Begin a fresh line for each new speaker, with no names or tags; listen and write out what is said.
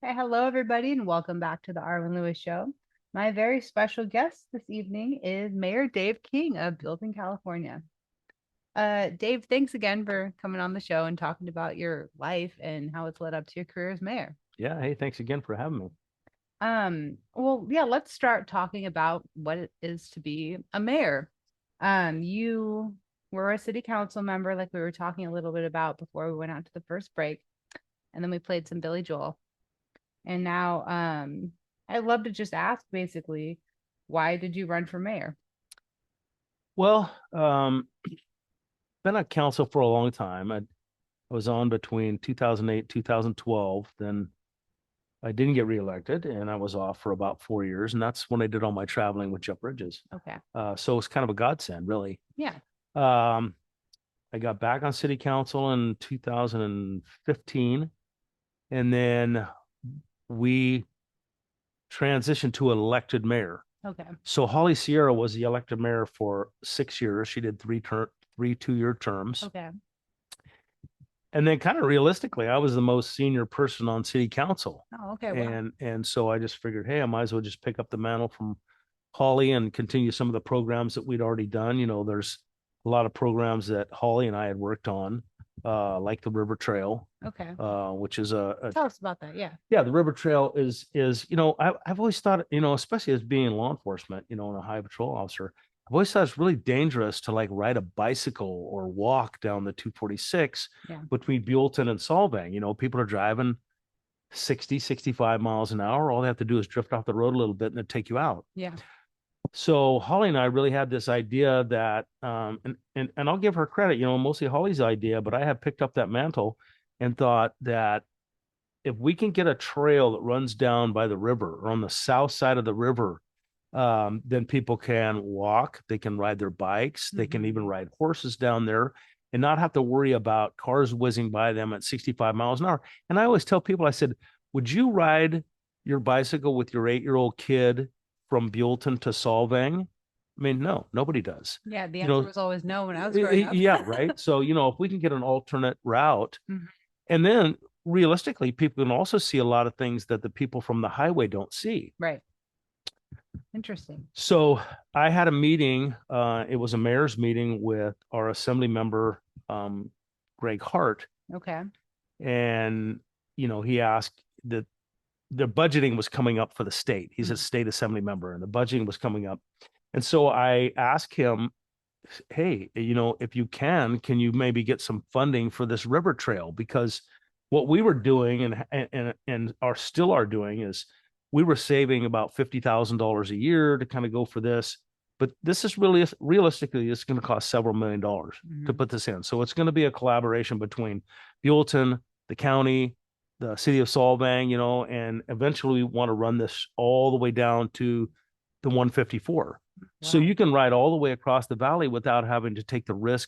Hey, hello, everybody, and welcome back to the Arwen Lewis Show. My very special guest this evening is Mayor Dave King of Buellton, California. Dave, thanks again for coming on the show and talking about your life and how it's led up to your career as mayor.
Yeah. Hey, thanks again for having me.
Well, yeah, let's start talking about what it is to be a mayor. You were a city council member, like we were talking a little bit about before we went out to the first break, and then we played some Billy Joel. And now, I'd love to just ask basically, why did you run for mayor?
Well, been on council for a long time. I was on between 2008, 2012. Then I didn't get reelected and I was off for about 4 years. And that's when I did all my traveling with Jeff Bridges.
Okay.
So it's kind of a godsend, really.
Yeah.
Um, I got back on city council in 2015. And then we transitioned to elected mayor.
Okay.
So Holly Sierra was the elected mayor for 6 years. She did three 2-year terms.
Okay.
And then kind of realistically, I was the most senior person on city council.
Oh, okay. Wow.
And so I just figured, hey, I might as well just pick up the mantle from Holly and continue some of the programs that we'd already done. There's a lot of programs that Holly and I had worked on, like the River Trail,
Okay.
which is a
Tell us about that. Yeah.
yeah, the River Trail is I've always thought, especially as being law enforcement, and a highway patrol officer, I've always thought it's really dangerous to like ride a bicycle or walk down the 246
Yeah.
between Buellton and Solvang. People are driving 60, 65 miles an hour. All they have to do is drift off the road a little bit and they take you out.
Yeah.
So Holly and I really had this idea that, and I'll give her credit, mostly Holly's idea, but I have picked up that mantle and thought that if we can get a trail that runs down by the river or on the south side of the river, then people can walk, they can ride their bikes, they can even ride horses down there and not have to worry about cars whizzing by them at 65 miles an hour. And I always tell people, I said, would you ride your bicycle with your 8-year-old kid from Buellton to Solvang? I mean, no, nobody does.
Yeah. The
You
answer
know,
was always no when I was growing up.
yeah, right. So, if we can get an alternate route,
Mhm.
and then realistically, people can also see a lot of things that the people from the highway don't see.
Right. Interesting.
So I had a meeting. It was a mayor's meeting with our assembly member, Greg Hart.
Okay.
And, he asked that the budgeting was coming up for the state. He's a state assembly member and the budgeting was coming up. And so I asked him, hey, if you can you maybe get some funding for this river trail? Because what we were doing and are doing is we were saving about $50,000 a year to kind of go for this. But this is really realistically, it's going to cost several $1,000,000 to put this in. So it's going to be a collaboration between Buellton, the county, the city of Solvang, and eventually we want to run this all the way down to the 154. So
Wow.
you can ride all the way across the valley without having to take the risk